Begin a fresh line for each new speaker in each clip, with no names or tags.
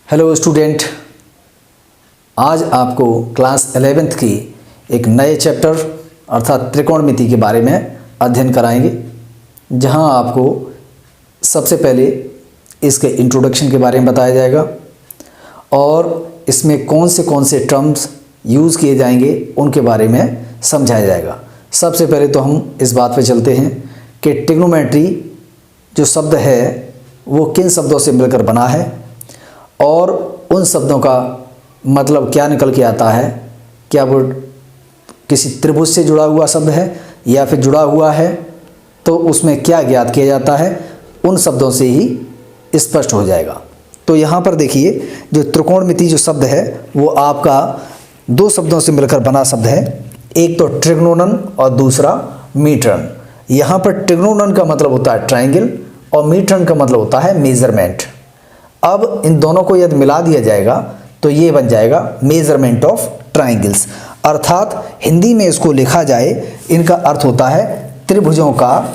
Hello student, आज आपको class 11th की एक नए चैप्टर अर्थात त्रिकोणमिति के बारे में अध्ययन कराएंगे, जहां आपको सबसे पहले इसके इंट्रोडक्शन के बारे में बताया जाएगा और इसमें कौन से टर्म्स यूज़ किए जाएंगे उनके बारे में समझाया जाएगा। सबसे पहले तो हम इस बात पे चलते हैं कि ट्रिग्नोमेट्री जो शब्द है वो किन शब्दों से मिलकर बना है और उन शब्दों का मतलब क्या निकल के आता है। क्या वो किसी त्रिभुज से जुड़ा हुआ शब्द है या फिर जुड़ा हुआ है, तो उसमें क्या ज्ञात किया जाता है, उन शब्दों से ही स्पष्ट हो जाएगा। तो यहाँ पर देखिए, जो त्रिकोणमिति जो शब्द है वो आपका दो शब्दों से मिलकर बना शब्द है, एक तो ट्रिग्नोनन और दूसरा मीटरन। यहाँ पर ट्रिग्नोनन का मतलब होता है ट्रायंगल और मीटरन का मतलब होता है मेजरमेंट। अब इन दोनों को यदि मिला दिया जाएगा तो ये बन जाएगा मेजरमेंट ऑफ ट्रायंगल्स, अर्थात हिंदी में इसको लिखा जाए इनका अर्थ होता है त्रिभुजों का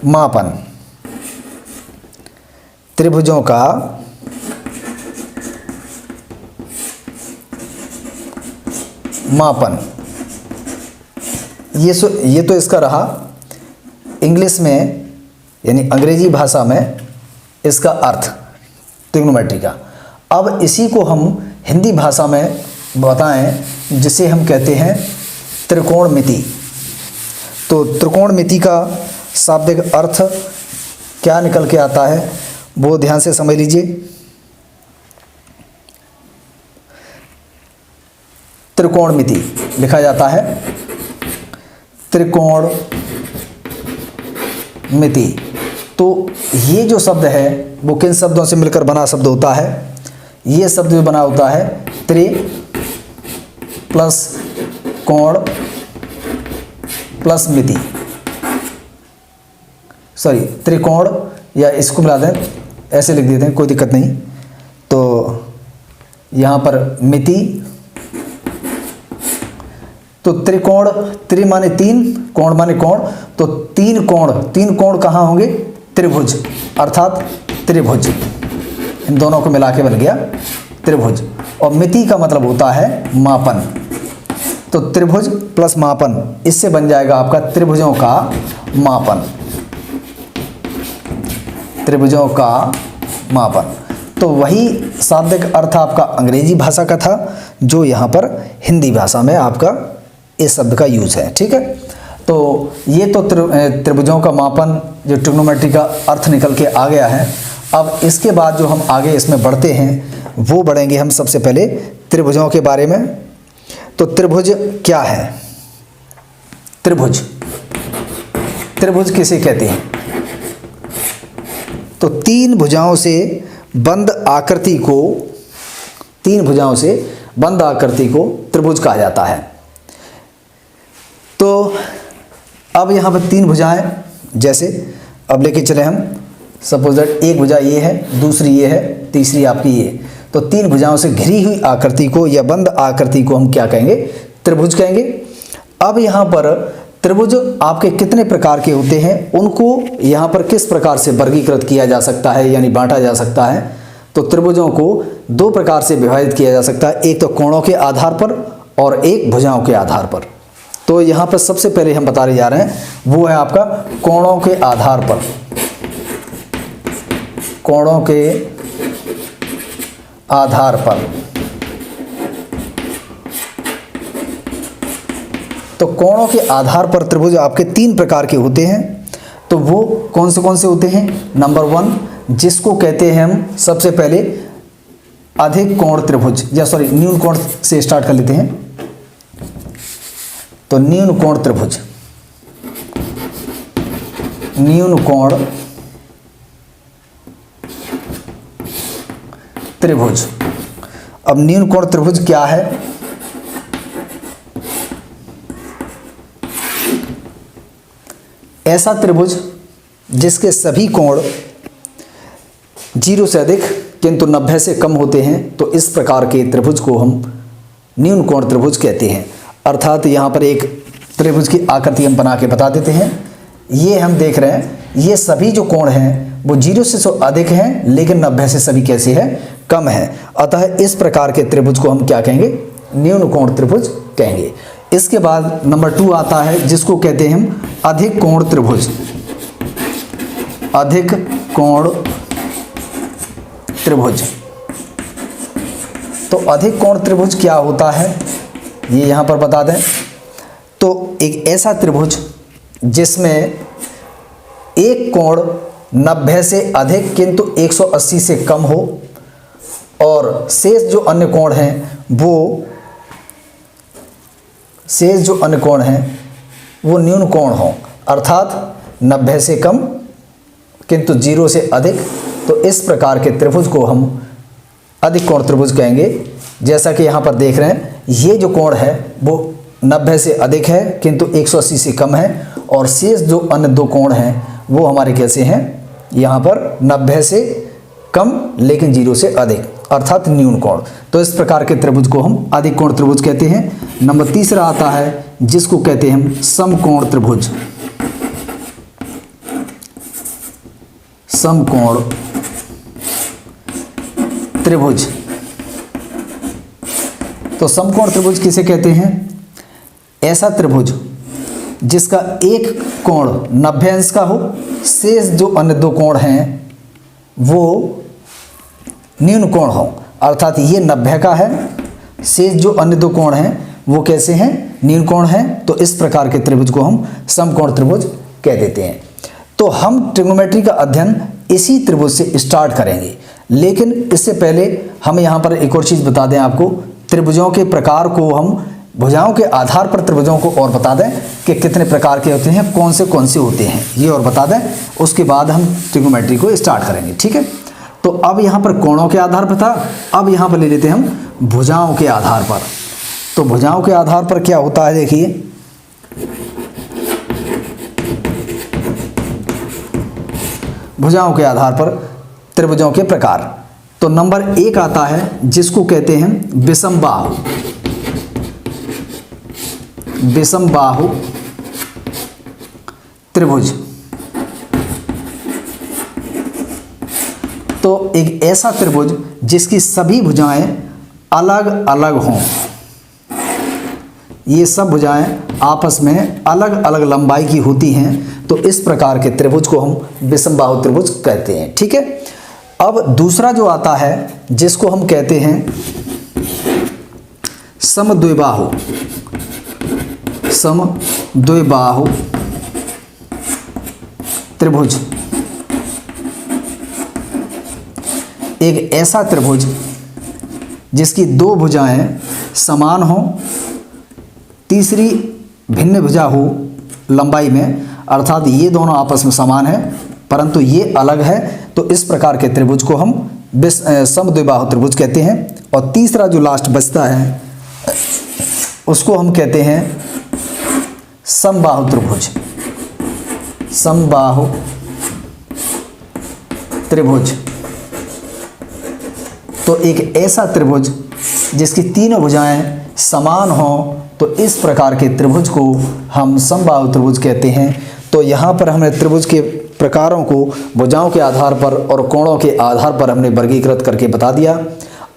मापन। त्रिभुजों का मापन, ये तो इसका रहा इंग्लिश में यानी अंग्रेजी भाषा में इसका अर्थ ट्रिग्नोमेट्री का। अब इसी को हम हिंदी भाषा में बताएं, जिसे हम कहते हैं त्रिकोणमिति। तो त्रिकोणमिति का शाब्दिक अर्थ क्या निकल के आता है वो ध्यान से समझ लीजिए। त्रिकोणमिति लिखा जाता है त्रिकोणमिति। तो ये जो शब्द है वो किन शब्दों से मिलकर बना शब्द होता है। ये शब्द जो बना होता है त्रि प्लस कोण प्लस मिति, सॉरी त्रिकोण, या इसको मिला दें, ऐसे लिख देते हैं, कोई दिक्कत नहीं। तो यहाँ पर मिति, तो त्रिकोण, त्रि माने तीन, कोण माने कोण, तो तीन कोण कहाँ होंगे, त्रिभुज, अर्थात त्रिभुज। इन दोनों को मिला के बन गया त्रिभुज। और मिति का मतलब होता है मापन, तो त्रिभुज प्लस मापन, इससे बन जाएगा आपका त्रिभुजों का मापन। त्रिभुजों का मापन, तो वही शाब्दिक अर्थ आपका अंग्रेजी भाषा का था जो यहाँ पर हिंदी भाषा में आपका इस शब्द का यूज है। ठीक है, तो ये तो त्रिभुजों का मापन जो ट्रिग्नोमेट्री का अर्थ निकल के आ गया है। अब इसके बाद जो हम आगे इसमें बढ़ते हैं वो बढ़ेंगे हम सबसे पहले त्रिभुजों के बारे में। तो त्रिभुज क्या है। त्रिभुज किसे कहते हैं, तो तीन भुजाओं से बंद आकृति को त्रिभुज कहा जाता है। तो अब यहाँ पर तीन भुजाएं, जैसे अब लेके चले हम, सपोज दैट एक भुजा ये है, दूसरी ये है, तीसरी आपकी ये, तो तीन भुजाओं से घिरी हुई आकृति को या बंद आकृति को हम क्या कहेंगे, त्रिभुज कहेंगे। अब यहाँ पर त्रिभुज आपके कितने प्रकार के होते हैं, उनको यहाँ पर किस प्रकार से वर्गीकृत किया जा सकता है यानी बांटा जा सकता है। तो त्रिभुजों को दो प्रकार से विभाजित किया जा सकता है, एक तो कोणों के आधार पर और एक भुजाओं के आधार पर। तो यहाँ पर सबसे पहले हम बताने जा रहे हैं वो है आपका कोणों के आधार पर। कोणों के आधार पर, तो कोणों के आधार पर त्रिभुज आपके तीन प्रकार के होते हैं। तो वो कौन से होते हैं। नंबर 1, जिसको कहते हैं हम सबसे पहले अधिक कोण त्रिभुज, या सॉरी न्यून कोण से स्टार्ट कर लेते हैं। तो न्यून कोण त्रिभुज, न्यून कोण त्रिभुज। अब न्यून कोण त्रिभुज क्या है। ऐसा त्रिभुज जिसके सभी कोण 0 से अधिक किंतु 90 से कम होते हैं, तो इस प्रकार के त्रिभुज को हम न्यून कोण त्रिभुज कहते हैं। अर्थात यहाँ पर एक त्रिभुज की आकृति हम बना के बता देते हैं। ये हम देख रहे हैं, ये सभी जो कोण हैं वो 0 से अधिक हैं, लेकिन 90 से सभी कैसे हैं, कम है। अतः इस प्रकार के त्रिभुज को हम क्या कहेंगे? न्यून कोण त्रिभुज कहेंगे। इसके बाद नंबर 2 आता है जिसको कहते हैं हम अधिक कोण त्रिभुज। अधिक कोण त्रिभुज। तो अधिक कोण त्रिभुज क्या होता है ये यहाँ पर बता दें। तो एक ऐसा त्रिभुज जिसमें एक कोण 90 से अधिक किंतु 180 से कम हो और शेष जो अन्य कोण हैं वो न्यून कोण हो, अर्थात 90 से कम किंतु 0 से अधिक। तो इस प्रकार के त्रिभुज को हम अधिक कोण त्रिभुज कहेंगे। जैसा कि यहाँ पर देख रहे हैं, ये जो कोण है वो 90 से अधिक है किंतु 180 से कम है और शेष जो अन्य 2 कोण हैं वो हमारे कैसे हैं? यहाँ पर 90 से कम लेकिन 0 से अधिक, अर्थात न्यून कोण। तो इस प्रकार के त्रिभुज को हम अधिक कोण त्रिभुज कहते हैं। नंबर 3 आता है जिसको कहते हैं हम समकोण त्रिभुज। समकोण त्रिभुज। तो समकोण त्रिभुज किसे कहते हैं? ऐसा त्रिभुज जिसका एक कोण 90 अंश का हो, शेष जो अन्य 2 कोण हैं वो न्यून कोण हो, अर्थात ये 90 का है, शेष जो अन्य 2 कोण हैं वो कैसे हैं? न्यून कोण हैं। तो इस प्रकार के त्रिभुज को हम समकोण त्रिभुज कह देते हैं। तो हम ट्रिग्नोमेट्री का अध्ययन इसी त्रिभुज से स्टार्ट करेंगे, लेकिन इससे पहले हम यहाँ पर एक और चीज़ बता दें आपको। त्रिभुजों के प्रकार को हम भुजाओं के आधार पर त्रिभुजों को और बता दें कि कितने प्रकार के होते हैं, कौन से होते हैं, ये और बता दें। उसके बाद हम ट्रिग्नोमेट्री को स्टार्ट करेंगे, ठीक है। तो अब यहाँ पर कोणों के आधार पर था, अब यहाँ पर ले लेते हैं हम भुजाओं के आधार पर। तो भुजाओं के आधार पर क्या होता है, देखिए भुजाओं के आधार पर त्रिभुजों के प्रकार। तो नंबर 1 आता है जिसको कहते हैं विषम बाहु। विषम बाहु त्रिभुज। तो एक ऐसा त्रिभुज जिसकी सभी भुजाएं अलग अलग हों, ये सब भुजाएं आपस में अलग अलग लंबाई की होती हैं, तो इस प्रकार के त्रिभुज को हम विषम बाहु त्रिभुज कहते हैं, ठीक है। अब दूसरा जो आता है जिसको हम कहते हैं समद्विबाहु। समद्विबाहु त्रिभुज। एक ऐसा त्रिभुज जिसकी 2 भुजाएं समान हों, तीसरी भिन्न भुजा हो लंबाई में, अर्थात ये दोनों आपस में समान है परंतु ये अलग है, तो इस प्रकार के त्रिभुज को हम समद्विबाहु त्रिभुज कहते हैं। और तीसरा जो लास्ट बचता है उसको हम कहते हैं समबाहु त्रिभुज। समबाहु त्रिभुज। तो एक ऐसा त्रिभुज जिसकी तीनों भुजाएं समान हों, तो इस प्रकार के त्रिभुज को हम समबाहु त्रिभुज कहते हैं। तो यहाँ पर हमने त्रिभुज के प्रकारों को भुजाओं के आधार पर और कोणों के आधार पर हमने वर्गीकृत करके बता दिया।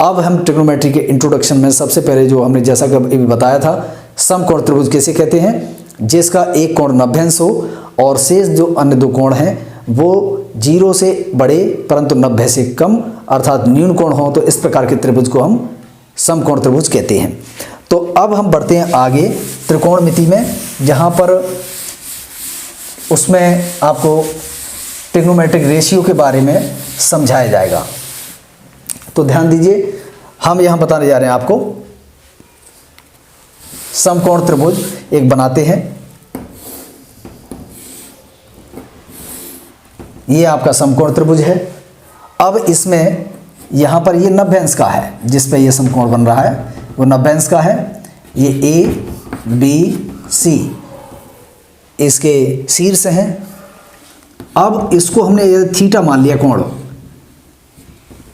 अब हम ट्रिग्नोमेट्री के इंट्रोडक्शन में सबसे पहले जो हमने जैसा कि अभी बताया था, समकोण त्रिभुज किसे कहते हैं? जिसका एक कोण 90 अंश हो और शेष जो अन्य 2 कोण हैं वो 0 से बड़े परंतु 90 से कम, अर्थात न्यून कोण हो, तो इस प्रकार के त्रिभुज को हम समकोण त्रिभुज कहते हैं। तो अब हम बढ़ते हैं आगे त्रिकोणमिति में, जहाँ पर उसमें आपको ट्रिग्नोमेट्रिक रेशियो के बारे में समझाया जाएगा। तो ध्यान दीजिए, हम यहाँ बताने जा रहे हैं आपको समकोण त्रिभुज एक बनाते हैं। ये आपका समकोण त्रिभुज है। अब इसमें यहाँ पर ये 90 अंश का है, जिस पे ये समकोण बन रहा है वो 90 अंश का है। ये A B C इसके शीर्ष हैं। अब इसको हमने थीटा मान लिया, कोण,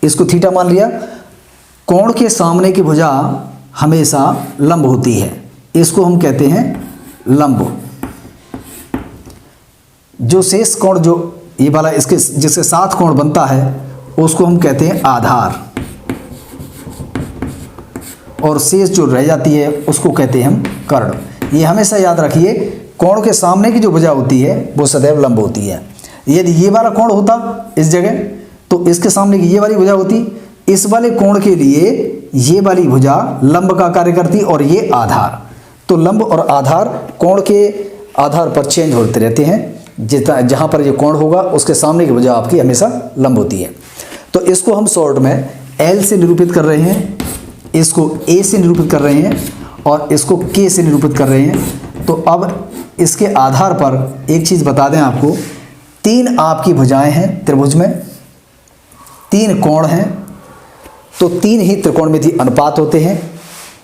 इसको थीटा मान लिया। कोण के सामने की भुजा हमेशा लंब होती है, इसको हम कहते हैं लंब। जो शेष कोण, जो ये वाला इसके जिसके साथ कोण बनता है उसको हम कहते हैं आधार। और शेष जो रह जाती है उसको कहते हैं हम कर्ण। ये हमेशा याद रखिए, कोण के सामने की जो भुजा होती है वो सदैव लंब होती है। यदि ये वाला कोण होता इस जगह तो इसके सामने की ये वाली भुजा होती, इस वाले कोण के लिए ये वाली भुजा लंब का कार्य करती और ये आधार। तो लंब और आधार कोण के आधार पर चेंज होते रहते हैं। जितना जहाँ पर ये कोण होगा उसके सामने की भुजा आपकी हमेशा लंब होती है। तो इसको हम शॉर्ट में L से निरूपित कर रहे हैं, इसको A से निरूपित कर रहे हैं और इसको K से निरूपित कर रहे हैं। तो अब इसके आधार पर एक चीज़ बता दें आपको, 3 आपकी भुजाएं हैं त्रिभुज में, 3 कोण हैं, तो 3 ही त्रिकोणमितीय अनुपात होते हैं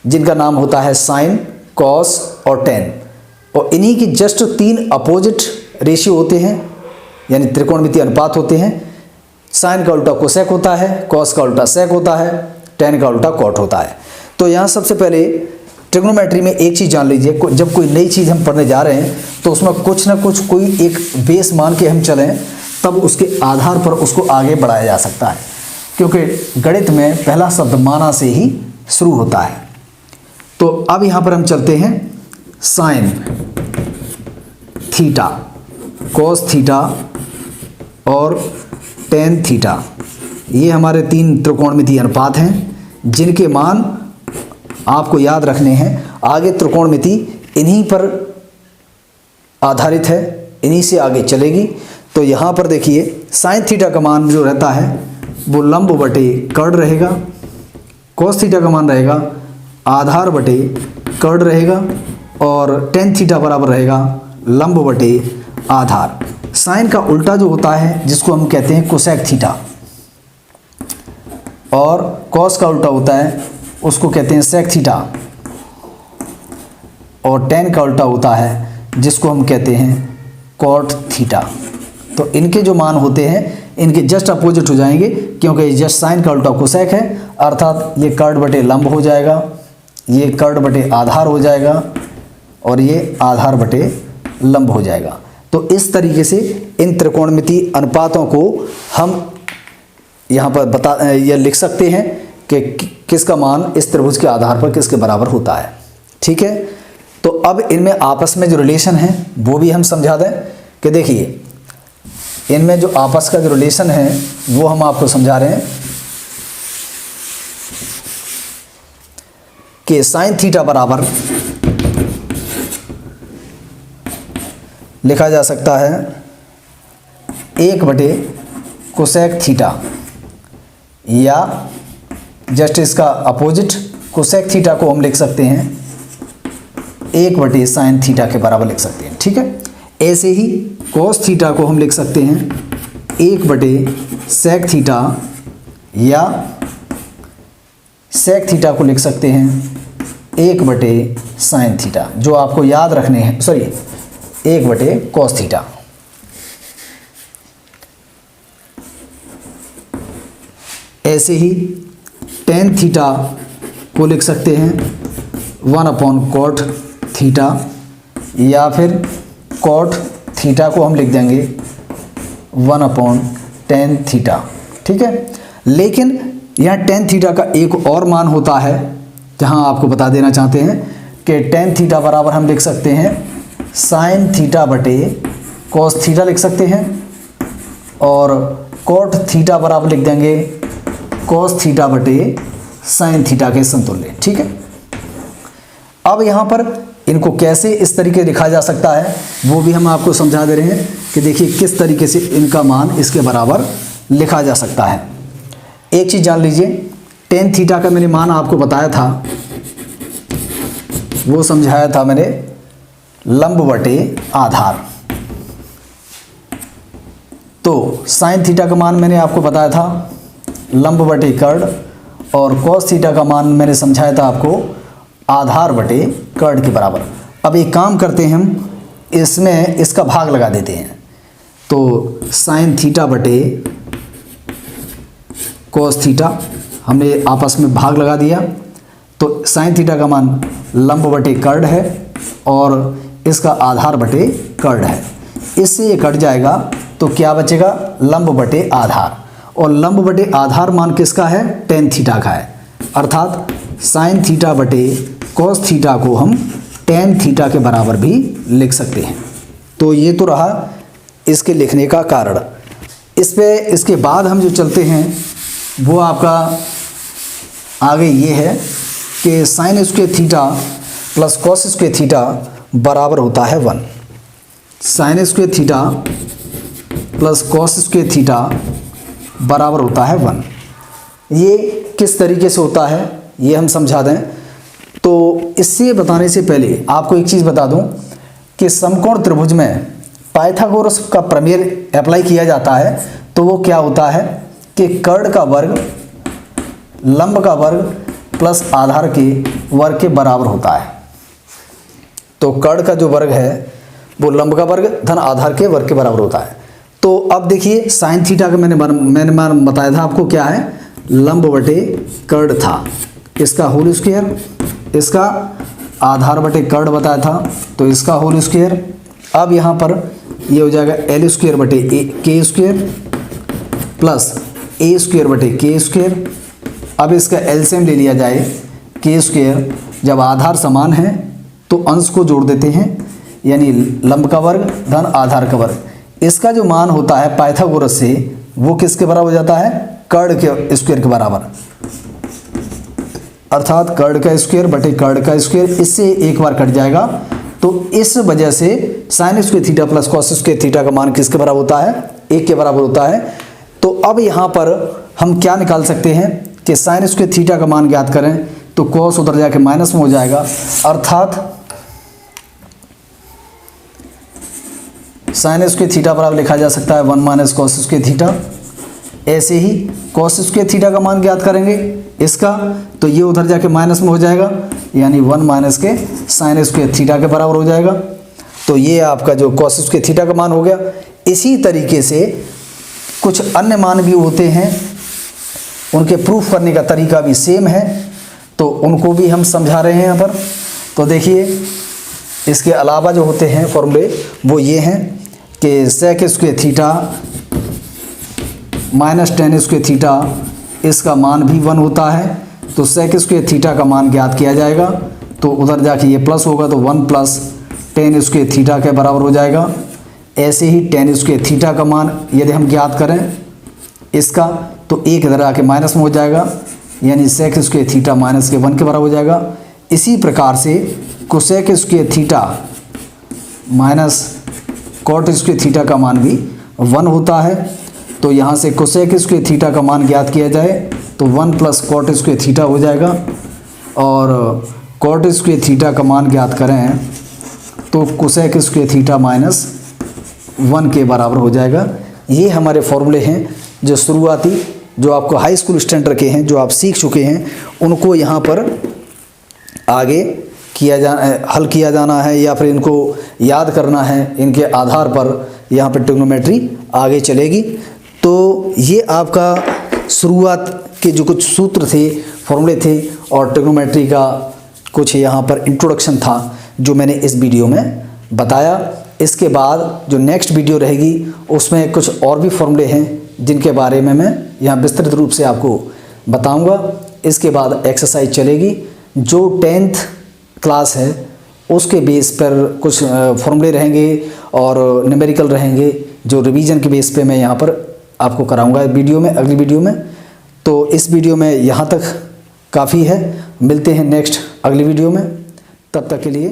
जिनका नाम होता है साइन, कॉस और टेन। और इन्हीं की जस्ट 3 अपोजिट रेशियो होते हैं, यानी त्रिकोणमितीय अनुपात होते हैं। साइन का उल्टा कोसेक होता है, कॉस का उल्टा सेक होता है, टेन का उल्टा कॉट होता है। तो यहाँ सबसे पहले ट्रिग्नोमेट्री में एक चीज़ जान लीजिए, जब कोई नई चीज़ हम पढ़ने जा रहे हैं तो उसमें कुछ ना कुछ कोई एक बेस मान के हम चलें, तब उसके आधार पर उसको आगे बढ़ाया जा सकता है, क्योंकि गणित में पहला शब्द माना से ही शुरू होता है। तो अब यहाँ पर हम चलते हैं साइन थीटा, कॉस थीटा और टेन थीटा। ये हमारे 3 त्रिकोणमितीय अनुपात हैं जिनके मान आपको याद रखने हैं। आगे त्रिकोणमिति इन्हीं पर आधारित है, इन्हीं से आगे चलेगी। तो यहाँ पर देखिए साइन थीटा का मान जो रहता है वो लंब बटे कर्ण रहेगा, कॉस थीटा का मान रहेगा आधार बटे कर्ण रहेगा और टेन थीटा बराबर रहेगा लंब बटे आधार। साइन का उल्टा जो होता है जिसको हम कहते हैं कोसेक थीटा, और कॉस का उल्टा होता है उसको कहते हैं सेक थीटा, और टेन का उल्टा होता है जिसको हम कहते हैं कॉट थीटा। तो इनके जो मान होते हैं इनके जस्ट अपोजिट हो जाएंगे, क्योंकि जस्ट साइन का उल्टा कोसेक है, अर्थात ये कर्ण बटे लंब हो जाएगा, ये कर्ण बटे आधार हो जाएगा और ये आधार बटे लंब हो जाएगा। तो इस तरीके से इन त्रिकोणमितीय अनुपातों को हम यहाँ पर ये लिख सकते हैं कि किसका मान इस त्रिभुज के आधार पर किसके बराबर होता है। ठीक है, तो अब इनमें आपस में जो रिलेशन है वो भी हम समझा दें कि देखिए इनमें जो आपस का जो रिलेशन है वो हम आपको समझा रहे हैं कि साइन थीटा बराबर लिखा जा सकता है 1 बटे कोसेक थीटा, या जस्ट इसका अपोजिट कोसेक थीटा को हम लिख सकते हैं 1 बटे साइन थीटा के बराबर लिख सकते हैं। ठीक है, ऐसे ही कॉस थीटा को हम लिख सकते हैं 1 बटे सेक थीटा, या सेक थीटा को लिख सकते हैं 1 बटे साइन थीटा, जो आपको याद रखने हैं, सॉरी 1 बटे कॉस थीटा। ऐसे ही टेन थीटा को लिख सकते हैं 1 अपॉन कॉट थीटा, या फिर कॉट थीटा को हम लिख देंगे 1 अपॉन टेन थीटा। ठीक है, लेकिन यहाँ टेन थीटा का एक और मान होता है जहाँ आपको बता देना चाहते हैं कि टेन थीटा बराबर हम लिख सकते हैं साइन थीटा बटे कॉस थीटा लिख सकते हैं, और कॉट थीटा बराबर लिख देंगे कॉस थीटा बटे साइन थीटा के समतुल्य। ठीक है, अब यहाँ पर इनको कैसे इस तरीके लिखा जा सकता है वो भी हम आपको समझा दे रहे हैं कि देखिए किस तरीके से इनका मान इसके बराबर लिखा जा सकता है। एक चीज़ जान लीजिए, टेन थीटा का मैंने मान आपको बताया था, वो समझाया था मैंने लंब बटे आधार। तो साइन थीटा का मान मैंने आपको बताया था लंब बटे कर्ण, और कॉस थीटा का मान मैंने समझाया था आपको आधार बटे कर्ण के बराबर। अब एक काम करते हैं, हम इसमें इसका भाग लगा देते हैं। तो साइन थीटा बटे कॉस थीटा हमने आपस में भाग लगा दिया, तो साइन थीटा का मान लंब बटे कर्ण है और इसका आधार बटे कर्ण है। इससे ये कट जाएगा तो क्या बचेगा, लंब बटे आधार, और लंब बटे आधार मान किसका है, टेन थीटा का है। अर्थात साइन थीटा बटे कॉस थीटा को हम टेन थीटा के बराबर भी लिख सकते हैं। तो ये तो रहा इसके लिखने का कारण। इसके बाद हम जो चलते हैं वो आपका आगे ये है कि sine square theta plus cos square theta बराबर होता है 1। Sine square theta plus cos square theta बराबर होता है 1। ये किस तरीके से होता है ये हम समझा दें। तो इससे बताने से पहले आपको एक चीज़ बता दूं कि समकोण त्रिभुज में पाइथागोरस का प्रमेय अप्लाई किया जाता है। तो वो क्या होता है कि कर्ण का वर्ग लंब का वर्ग प्लस आधार के वर्ग के बराबर होता है। तो कर्ण का जो वर्ग है वो लंब का वर्ग धन आधार के वर्ग के बराबर होता है। तो अब देखिए साइन थीटा का मैंने बताया था आपको क्या है, लंब बटे कर्ण था, इसका होल स्क्वायर, इसका आधार बटे कर्ण बताया था तो इसका होल स्क्वायर। अब यहाँ पर ये हो जाएगा एल स्क्वायर बटे के स्क्वायर प्लस ए स्क्वायर बटे के स्क्वायर। अब इसका एलसीएम ले लिया जाए के स्क्वायर, जब आधार समान है तो अंश को जोड़ देते हैं, यानी लंब का वर्ग धन आधार का वर्ग। इसका जो मान होता है पाइथागोरस से वो किसके बराबर हो जाता है, कर्ण के स्क्वायर के बराबर, अर्थात कर्ण का स्क्वायर बटे कर्ण का स्क्वायर। इससे एक बार कट जाएगा। तो इस वजह से sine square theta plus cos square theta का मान किसके बराबर होता है, 1 के बराबर होता है। तो अब यहाँ पर हम क्या निकाल सकते हैं कि साइन स्क्वायर थीटा का मान ज्ञात करें तो कॉस उधर जाके माइनस में हो जाएगा, अर्थात साइन स्क्वायर थीटा बराबर लिखा जा सकता है 1 माइनस कॉस स्क्वायर थीटा। ऐसे ही कॉस स्क्वायर थीटा का मान ज्ञात करेंगे इसका, तो ये उधर जाके माइनस में हो जाएगा, यानी 1 माइनस के साइन स्क्वायर थीटा के बराबर हो जाएगा। तो ये आपका जो कॉस स्क्वायर थीटा का मान हो गया। इसी तरीके से कुछ अन्य मान भी होते हैं, उनके प्रूफ करने का तरीका भी सेम है, तो उनको भी हम समझा रहे हैं यहाँ पर। तो देखिए इसके अलावा जो होते हैं फॉर्मूले वो ये हैं कि sec square theta minus tan square theta, इसका मान भी 1 होता है। तो सेक स्क्वायर थीटा का मान ज्ञात किया जाएगा तो उधर जाके ये प्लस होगा तो 1 प्लस टेन स्क्वायर थीटा के बराबर हो जाएगा। ऐसे ही टेन स्क्वायर थीटा का मान यदि हम ज्ञात करें इसका तो एक इधर आके माइनस में हो जाएगा, यानी सेक स्क्वायर थीटा माइनस के 1 के बराबर हो जाएगा। इसी प्रकार से cosec square theta minus cot square theta का मान भी 1 होता है। तो यहाँ से कोसेक स्क्वायर थीटा का मान ज्ञात किया जाए तो 1 प्लस कॉट स्क्वायर थीटा हो जाएगा, और कॉट स्क्वायर थीटा का मान ज्ञात करें तो कोसेक स्क्वायर थीटा माइनस 1 के बराबर हो जाएगा। ये हमारे फॉर्मूले हैं जो शुरुआती, जो आपको हाई स्कूल स्टैंडर्ड के हैं, जो आप सीख चुके हैं, उनको यहाँ पर आगे हल किया जाना है या फिर इनको याद करना है। इनके आधार पर यहाँ पर ट्रिग्नोमेट्री आगे चलेगी। तो ये आपका शुरुआत के जो कुछ सूत्र थे, फॉर्मूले थे, और ट्रिग्नोमेट्री का कुछ यहाँ पर इंट्रोडक्शन था जो मैंने इस वीडियो में बताया। इसके बाद जो नेक्स्ट वीडियो रहेगी उसमें कुछ और भी फॉर्मूले हैं जिनके बारे में मैं यहाँ विस्तृत रूप से आपको बताऊंगा। इसके बाद एक्सरसाइज चलेगी जो 10th क्लास है उसके बेस पर कुछ फॉर्मूले रहेंगे और न्यूमेरिकल रहेंगे जो रिवीजन के बेस पे मैं यहाँ पर आपको कराऊंगा वीडियो में, अगली वीडियो में। तो इस वीडियो में यहाँ तक काफ़ी है, मिलते हैं नेक्स्ट अगली वीडियो में, तब तक के लिए